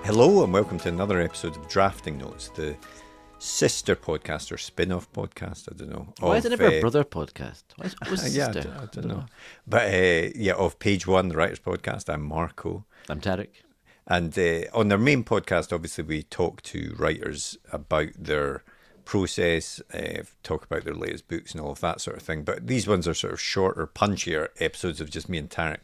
Hello and welcome to another episode of Drafting Notes, the sister podcast or spin-off podcast, I don't know. Why is it never a brother podcast? What's sister? I don't know. But of Page One, the Writers Podcast, I'm Marco. I'm Tarek. And on their main podcast, obviously, we talk to writers about their process, talk about their latest books and all of that sort of thing. But these ones are sort of shorter, punchier episodes of just me and Tarek,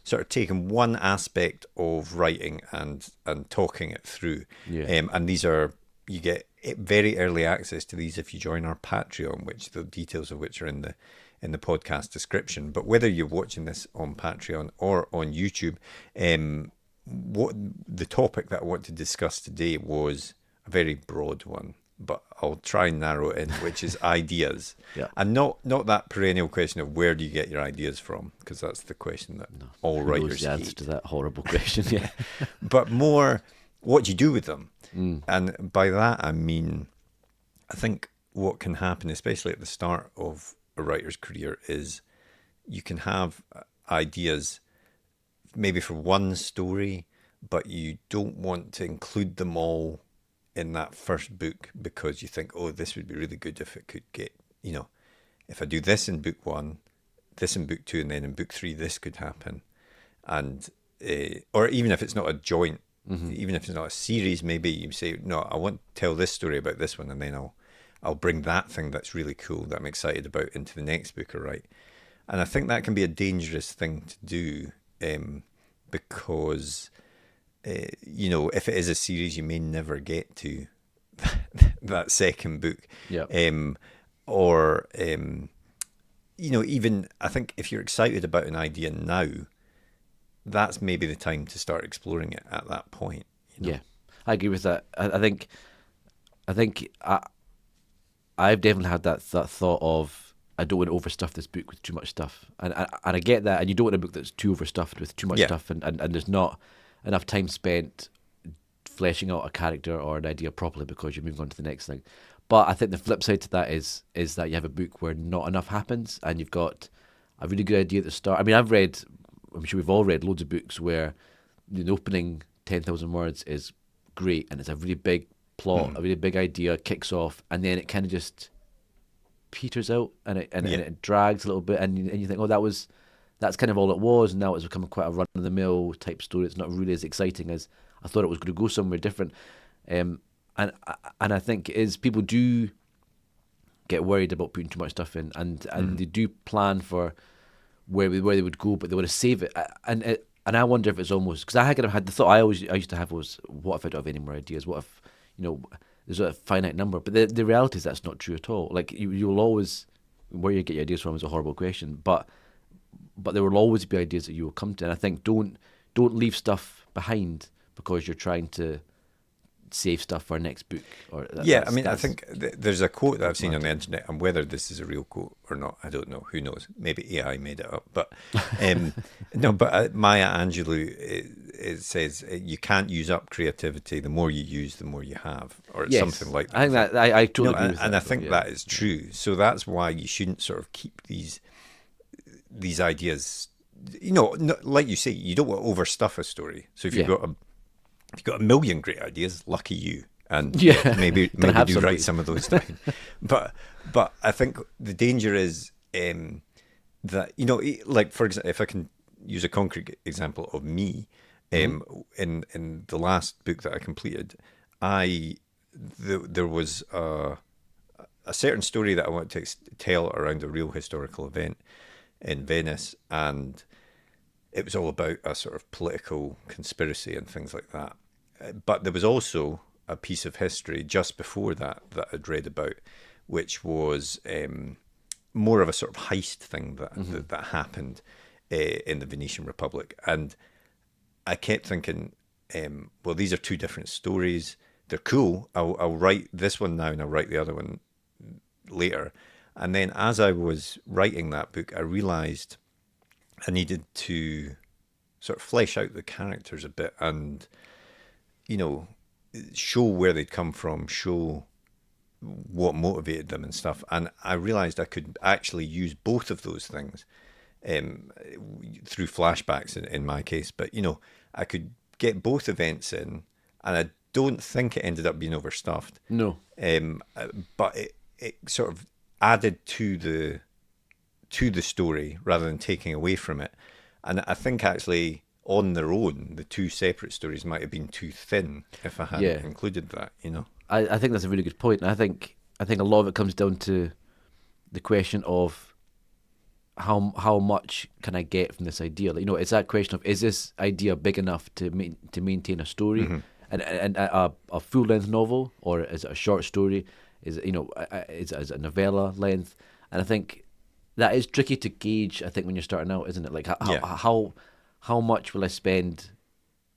sort of taking one aspect of writing and talking it through. Yeah. And these are, you get very early access to these if you join our Patreon, which the details of which are in the podcast description. But whether you're watching this on Patreon or on YouTube, what the topic that I want to discuss today was a very broad one, but I'll try and narrow it in, which is ideas. Yeah. And not that perennial question of where do you get your ideas from, because that's the question that all Who knows writers the answer hate. to that horrible question? Yeah. But more what do you do with them. And by that I mean, I think what can happen, especially at the start of a writer's career, is you can have ideas maybe for one story, but you don't want to include them all in that first book because you think, oh, this would be really good if it could get, if I do this in book one, this in book two, and then in book three, this could happen. And, or even if it's not a joint, even if it's not a series, maybe you say, no, I want to tell this story about this one, and then I'll bring that thing that's really cool that I'm excited about into the next book I write. And I think that can be a dangerous thing to do, because if it is a series, you may never get to that second book. Yeah. Even I think if you're excited about an idea now, that's maybe the time to start exploring it at that point. Yeah, I agree with that. I think I've definitely had that thought of, I don't want to overstuff this book with too much stuff, and I get that, and you don't want a book that's too overstuffed with too much stuff, and there's not enough time spent fleshing out a character or an idea properly because you're moving on to the next thing. But I think the flip side to that is that you have a book where not enough happens, and you've got a really good idea at the start. I mean, I'm sure we've all read loads of books where the opening 10,000 words is great, and it's a really big plot, a really big idea kicks off, and then it kind of just peters out, and it drags a little bit, and you think, oh, that's kind of all it was, and now it's becoming quite a run-of-the-mill type story. It's not really as exciting as I thought it was going to go somewhere different. And I think people do get worried about putting too much stuff in, and they do plan for where they would go, but they want to save it. And I wonder if it's almost, because I kind of had the thought I used to have was, what if I don't have any more ideas? What if there's a finite number? But the reality is that's not true at all. Like you'll always, where you get your ideas from is a horrible question, but there will always be ideas that you will come to. And I think don't leave stuff behind because you're trying to save stuff for our next book. I think there's a quote that I've seen on the internet, and whether this is a real quote or not, I don't know. Who knows? Maybe AI made it up. But Maya Angelou, it says you can't use up creativity. The more you use, the more you have, or it's something like that. I think that I totally agree with that. And I think that is true. So that's why you shouldn't sort of keep these ideas. Like you say, you don't want to overstuff a story. So if you've got a million great ideas, lucky you, and maybe do write some of those down. But I think the danger is that like, for example, if I can use a concrete example of me, in the last book that I completed, there was a certain story that I wanted to tell around a real historical event in Venice, and it was all about a sort of political conspiracy and things like that. But there was also a piece of history just before that I'd read about, which was more of a sort of heist thing that happened in the Venetian Republic. And I kept thinking, well, these are two different stories. They're cool. I'll write this one now and I'll write the other one later. And then as I was writing that book, I realised I needed to sort of flesh out the characters a bit and, show where they'd come from, show what motivated them and stuff. And I realised I could actually use both of those things through flashbacks in my case. But, I could get both events in and I don't think it ended up being overstuffed. No. But it sort of added to the story rather than taking away from it. And I think actually on their own, the two separate stories might have been too thin if I hadn't included that, you know. I think that's a really good point. And I think a lot of it comes down to the question of how much can I get from this idea? Like, you know, it's that question of, is this idea big enough to maintain a story and a full length novel, or is it a short story? Is it, you know, is it a novella length? And I think that is tricky to gauge. I think when you're starting out, isn't it? Like how much will I spend?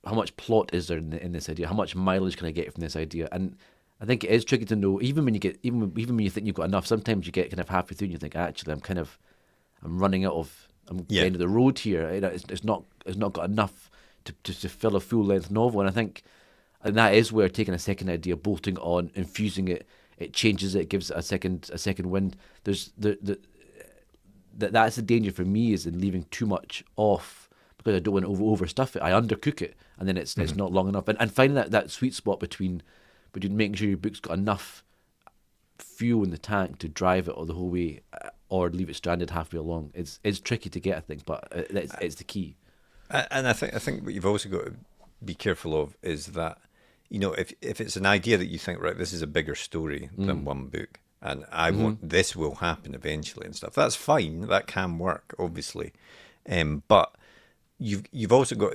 How much plot is there in this idea? How much mileage can I get from this idea? And I think it is tricky to know. Even when when you think you've got enough, sometimes you get kind of halfway through and you think, actually, I'm running out of. I'm at the end of the road here. You know, it's not got enough to fill a full length novel. And I think, and that is where taking a second idea, bolting on, infusing it, it changes it, gives it a second wind. There's that's the danger for me, is in leaving too much off, because I don't want to overstuff it. I undercook it, and then it's not long enough. And finding that sweet spot between making sure your book's got enough fuel in the tank to drive it all the whole way, or leave it stranded halfway along, it's tricky to get, I think, but it's the key. And I think what you've also got to be careful of is that, you know, if it's an idea that you think, right, this is a bigger story than one book, and I want this will happen eventually and stuff, that's fine. That can work, obviously, but you've also got,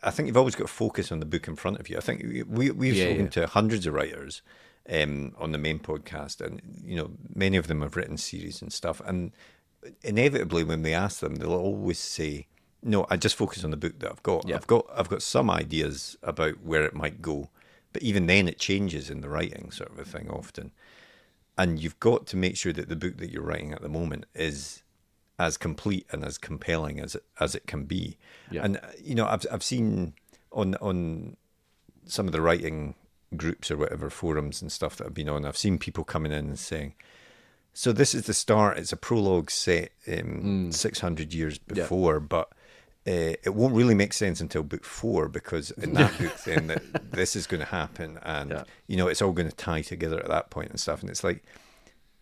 I think you've always got to focus on the book in front of you. I think we've spoken to hundreds of writers on the main podcast, and you know, many of them have written series and stuff, and inevitably when we ask them, they'll always say, no, I just focus on the book that I've got. Yeah. I've got some ideas about where it might go, but even then it changes in the writing, sort of a thing, often. And you've got to make sure that the book that you're writing at the moment is as complete and as compelling as it can be. Yeah. And you know, I've seen on some of the writing groups or whatever, forums and stuff that I've been on, I've seen people coming in and saying, so this is the start, it's a prologue set 600 years before, but it won't really make sense until book 4, because in that book then this is going to happen, and you know, it's all going to tie together at that point and stuff. And it's like,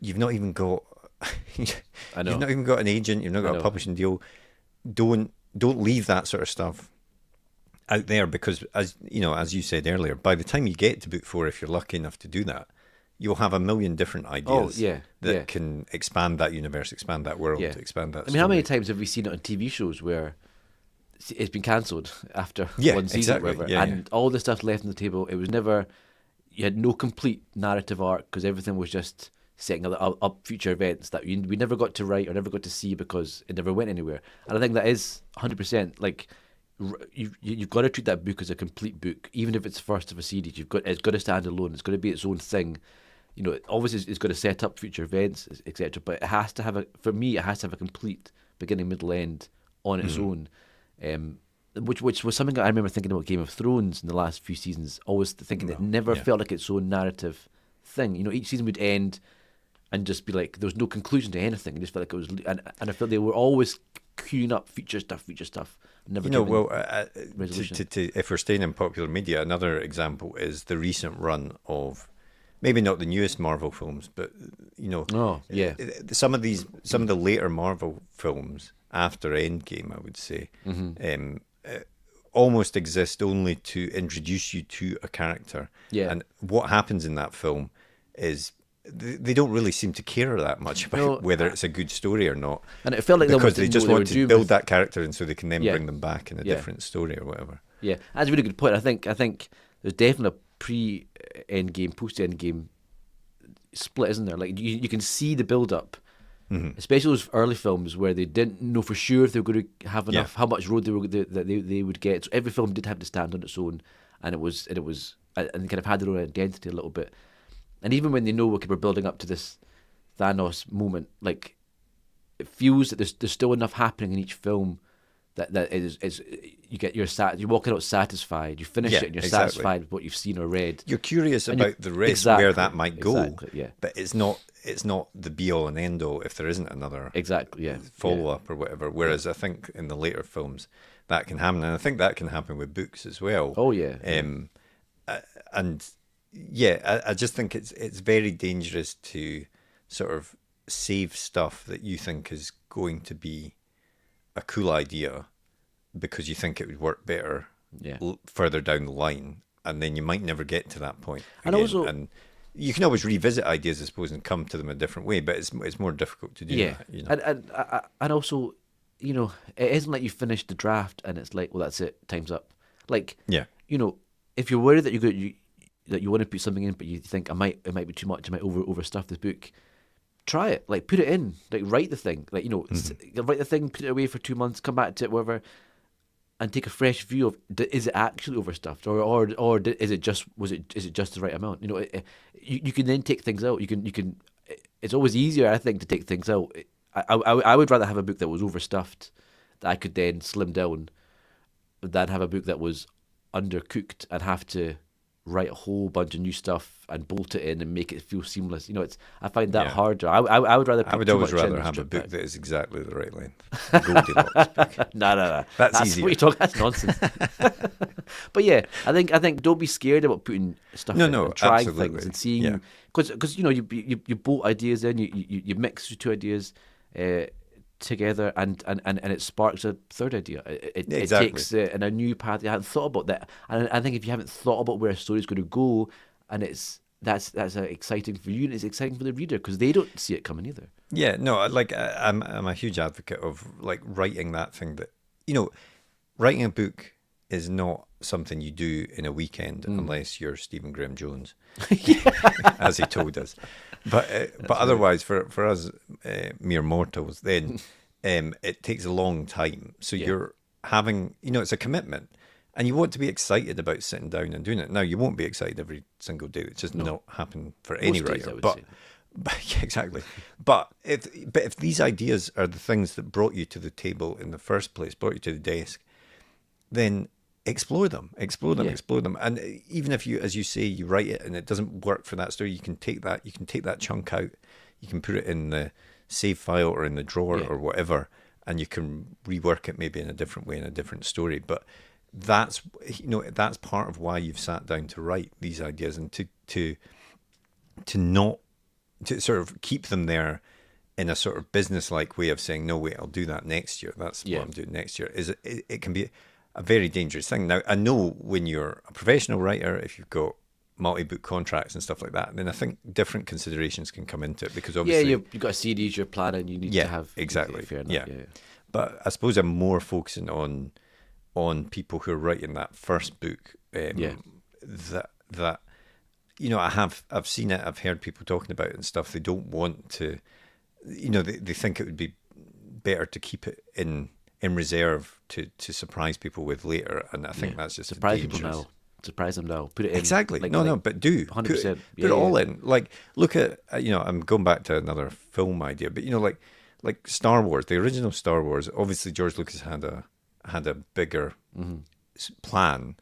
you've not even got you've not even got an agent, you've not got a publishing deal. Don't leave that sort of stuff out there, because as you know, as you said earlier, by the time you get to book 4, if you're lucky enough to do that, you'll have a million different ideas that can expand that universe, expand that world, expand that story. How many times have we seen it on TV shows where it's been cancelled after one season, exactly. or whatever, and all the stuff left on the table, it was never, you had no complete narrative arc, because everything was just setting up future events that we never got to write or never got to see, because it never went anywhere. And I think that is 100%, like, you've got to treat that book as a complete book, even if it's first of a series. It's got to stand alone. It's got to be its own thing. You know, obviously it's got to set up future events, etc. But it has to have a complete beginning, middle, end on its own. Which was something that I remember thinking about Game of Thrones in the last few seasons. Always thinking it never felt like its own narrative thing. You know, each season would end and just be like, there was no conclusion to anything. It just felt like it was, and I felt they were always queuing up future stuff. Never, you know, well, if we're staying in popular media, another example is the recent run of, maybe not the newest Marvel films, but you know, some of the later Marvel films after Endgame, I would say, almost exist only to introduce you to a character. Yeah. And what happens in that film is they don't really seem to care that much about whether it's a good story or not. And it felt like because they just want to build that character, and so they can then bring them back in a different story or whatever. Yeah, that's a really good point. I think there's definitely a pre-Endgame, post-Endgame split, isn't there? Like you can see the build-up, especially those early films where they didn't know for sure if they were going to have enough, how much road they would get. So every film did have to stand on its own, and it was and kind of had their own identity a little bit. And even when they know we're building up to this Thanos moment, like, it feels that there's still enough happening in each film that is you're walking out satisfied. You finish it and you're satisfied with what you've seen or read. You're curious about the rest, where that might go. But it's not the be all and end all if there isn't another follow up or whatever. Whereas I think in the later films that can happen, and I think that can happen with books as well. Oh yeah. and yeah, I just think it's very dangerous to sort of save stuff that you think is going to be a cool idea because you think it would work better Yeah. further down the line, and then you might never get to that point And again. also, And you can always revisit ideas, I suppose, and come to them a different way, but it's more difficult to do yeah, that. You know? and also, it isn't like you finish the draft and it's like, well, that's it, time's up. Like, Yeah, if you're worried that that you want to put something in, but you think it might be too much, I might overstuff this book. Try it, like put it in, like write the thing, like write the thing, put it away for 2 months, come back to it, whatever, and take a fresh view of is it actually overstuffed or is it just is it just the right amount? You can then take things out. You can. It's always easier, I think, to take things out. I would rather have a book that was overstuffed that I could then slim down than have a book that was undercooked and have to write a whole bunch of new stuff and bolt it in and make it feel seamless. I find that Yeah. harder. I would rather. I put would too always much in rather than have a strip book back. that is exactly the right length. Goldilocks book. No. That's What easier. you're talking. That's nonsense. But yeah, I think don't be scared about putting stuff in No, and trying absolutely. things and seeing Yeah. because you bolt ideas in, you mix the two ideas together and it sparks a third idea. It Exactly. takes it in a new path you hadn't thought about that. And I think if you haven't thought about where a story's going to go, and that's exciting for you and it's exciting for the reader because they don't see it coming either. Yeah, no, I'm a huge advocate of like writing that thing that writing a book is not something you do in a weekend unless you're Stephen Graham Jones, as he told us. But otherwise, for us mere mortals, then it takes a long time. So you're having, it's a commitment, and you want to be excited about sitting down and doing it. Now, you won't be excited every single day. It's just not happen for any days, writer. I would But say. yeah, exactly. But if these ideas are the things that brought you to the table in the first place, brought you to the desk, then explore them. And even if you, as you say, you write it and it doesn't work for that story, you can take that chunk out, you can put it in the save file or in the drawer or whatever, and you can rework it maybe in a different way in a different story. But that's part of why you've sat down to write these ideas, and to not to sort of keep them there in a sort of business-like way of saying, no, wait, I'll do that next year. That's what I'm doing next year. It can be a very dangerous thing. Now, I know when you're a professional writer, if you've got multi-book contracts and stuff like that, then I think different considerations can come into it because obviously... you've got a series you're planning, you need to have... Exactly. Fair enough, Yeah. yeah. But I suppose I'm more focusing on people who are writing that first book. That I've seen it, I've heard people talking about it and stuff. They don't want to, they think it would be better to keep it in reserve to surprise people with later. And I think that's just Surprise dangerous. people now. Surprise them now. Put it in. Exactly. Like, But do 100%. Put it all in. Like, look at I'm going back to another film idea, but like Star Wars, the original Star Wars. Obviously, George Lucas had a bigger plan,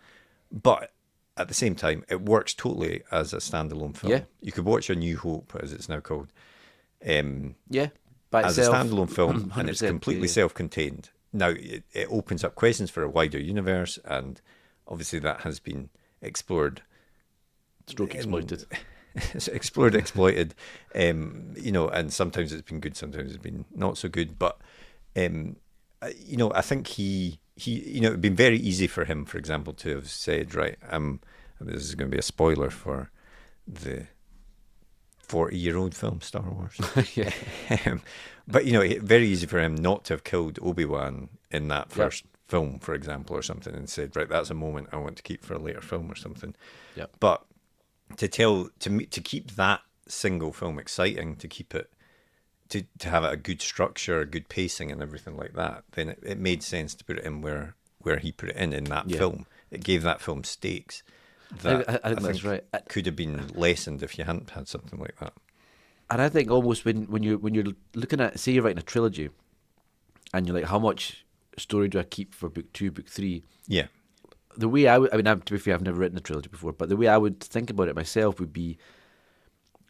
but at the same time, it works totally as a standalone film. Yeah. You could watch A New Hope, as it's now called, By as a itself. standalone film, and it's 100%, completely self-contained. Now, it opens up questions for a wider universe, and obviously that has been explored. Stroke exploited. exploited, and sometimes it's been good, sometimes it's been not so good. But, I think he it'd been very easy for him, for example, to have said, right, this is going to be a spoiler for the 40-year-old film Star Wars. Yeah. But very easy for him not to have killed Obi-Wan in that first film, for example, or something, and said, right, that's a moment I want to keep for a later film or something. Yeah. But to keep that single film exciting, to keep it to have it a good structure, a good pacing, and everything like that, then it made sense to put it in where he put it in that film. It gave that film stakes. That I think that's right. Could have been lessened if you hadn't had something like that. And I think almost when you're looking at, say you're writing a trilogy, and you're like, how much story do I keep for book 2, book 3? Yeah. The way to be fair, I've never written a trilogy before, but the way I would think about it myself would be,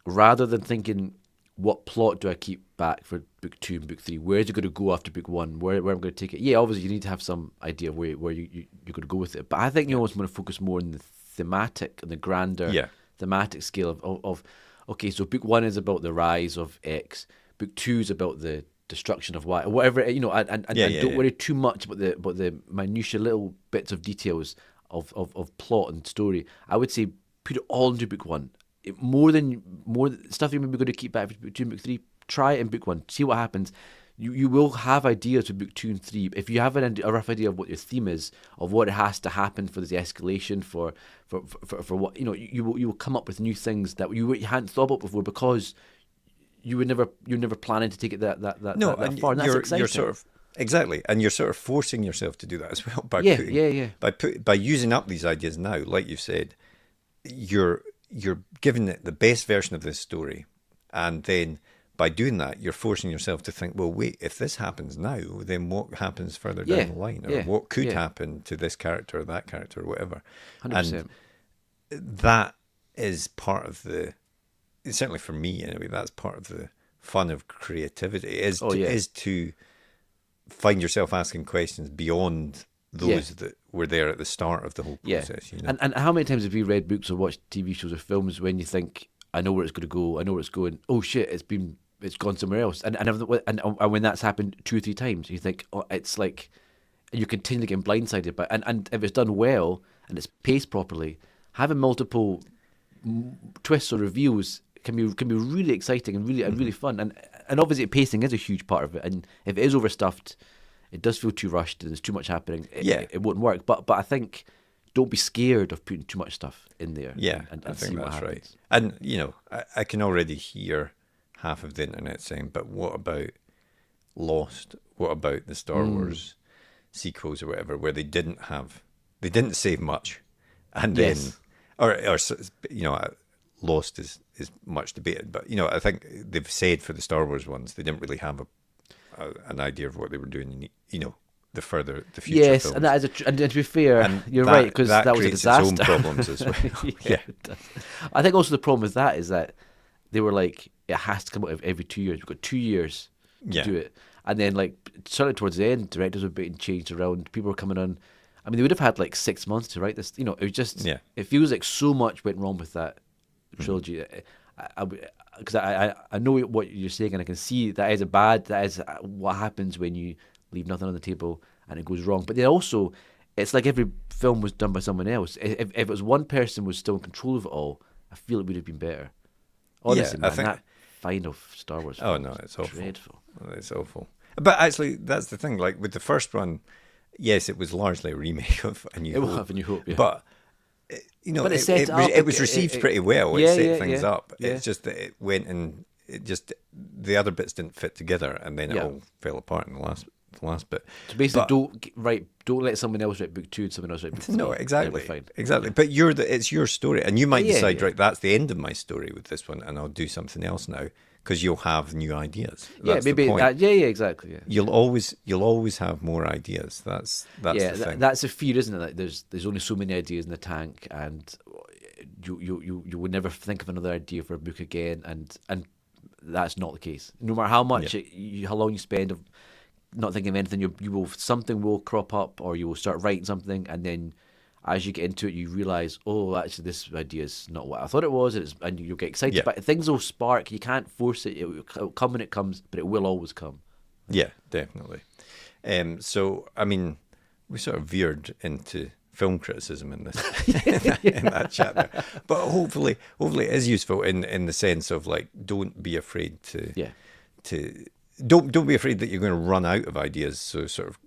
rather than thinking, what plot do I keep back for book 2 and book 3? Where's it going to go after book 1? Where I'm going to take it? Yeah, obviously you need to have some idea of where you're going to go with it. But I think you almost want to focus more on the thematic and the grander Yeah. thematic scale of okay, so book 1 is about the rise of X, book 2 is about the destruction of Y, or whatever, and don't worry too much about the minutiae little bits of details of plot and story. I would say put it all into book 1. More stuff you're maybe going to keep back for book 2 and book 3. Try it in book 1. See what happens. You will have ideas for book 2 and 3 if you have a rough idea of what your theme is, of what it has to happen for the escalation, for what you will come up with new things that you hadn't thought about before, because you're never planning to take it that far. And that's exciting. You're sort of exactly, and you're sort of forcing yourself to do that as well by by using up these ideas now. Like you've said, you're giving it the best version of this story, and then by doing that, you're forcing yourself to think, well, wait, if this happens now, then what happens further down the line? Or what could happen to this character or that character or whatever? 100%. And that is part of certainly for me anyway, that's part of the fun of creativity, is to find yourself asking questions beyond those that were there at the start of the whole process. And how many times have you read books or watched TV shows or films when you think, I know where it's going to go, I know where it's going, oh shit, it's gone somewhere else, and when that's happened 2 or 3 times, you think, oh, it's like, and you continue getting blindsided by, and if it's done well and it's paced properly, having multiple twists or reveals can be really exciting and really fun, and obviously pacing is a huge part of it, and if it is overstuffed, it does feel too rushed and there's too much happening, it won't work. But I think don't be scared of putting too much stuff in there. And I think see what that's happens. right. And I can already hear half of the internet saying, but what about Lost? What about the Star Wars sequels or whatever, where they didn't save much, and then Lost is much debated, but I think they've said for the Star Wars ones they didn't really have an idea of what they were doing in the future yes, films. and that is and to be fair, you're right, because that was a disaster. Its own problems as well. It does. I think also the problem with that is that they were like, it has to come out every 2 years. We've got 2 years to do it, and then like certainly towards the end, directors were being changed around. People were coming on. I mean, they would have had like 6 months to write this. It was just it feels like so much went wrong with that trilogy. Because I know what you're saying, and I can see that is what happens when you leave nothing on the table and it goes wrong. But then also, it's like every film was done by someone else. If it was one person was still in control of it all, I feel it would have been better. Honestly, man, that final Star Wars film it's awful. Dreadful. It's awful. But actually, that's the thing. Like with the first one, yes, it was largely a remake of A New Hope. Of A New Hope, yeah. But but it was received pretty well. It set things up. Yeah. It's just that it went and the other bits didn't fit together, and then it all fell apart in the last bit. So basically, don't let someone else write book 2 and someone else write book 3. No, exactly. But it's your story, and you might decide, right, that's the end of my story with this one, and I'll do something else now, because you'll have new ideas. That's maybe the point. Exactly. Yeah. You'll always have more ideas. That's the thing. That's a fear, isn't it? Like there's only so many ideas in the tank, and you would never think of another idea for a book again, and that's not the case. No matter how much how long you spend of not thinking of anything, something will crop up, or you will start writing something, and then as you get into it, you realise, oh, actually, this idea is not what I thought it was, and you'll get excited. But things will spark. You can't force it. It'll come when it comes, but it will always come. Yeah, definitely. So, I mean, we sort of veered into film criticism in this in that chat there, but hopefully it is useful in the sense of like, don't be afraid don't be afraid that you're going to run out of ideas. So sort of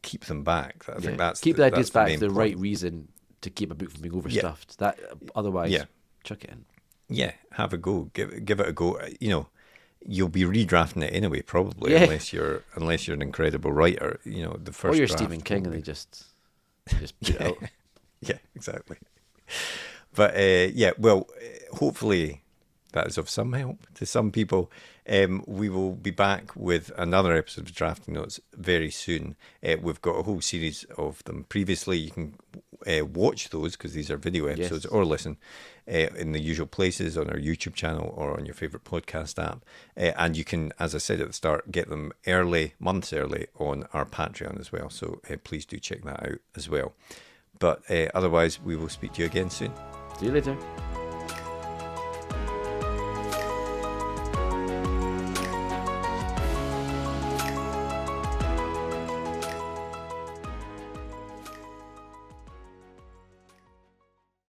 keep them back. I think that's keep the ideas back for the point. right reason, to keep a book from being overstuffed. That otherwise, chuck it in. Yeah, have a go. Give it a go. You'll be redrafting it anyway, probably, unless you're an incredible writer. The first. Or you're draft Stephen King, and they just put it out. Yeah, exactly. But well, hopefully that is of some help to some people. We will be back with another episode of Drafting Notes very soon. We've got a whole series of them previously. You can watch those, because these are video episodes, or listen in the usual places on our YouTube channel or on your favourite podcast app. And you can, as I said at the start, get them months early on our Patreon as well. So please do check that out as well. But otherwise, we will speak to you again soon. See you later.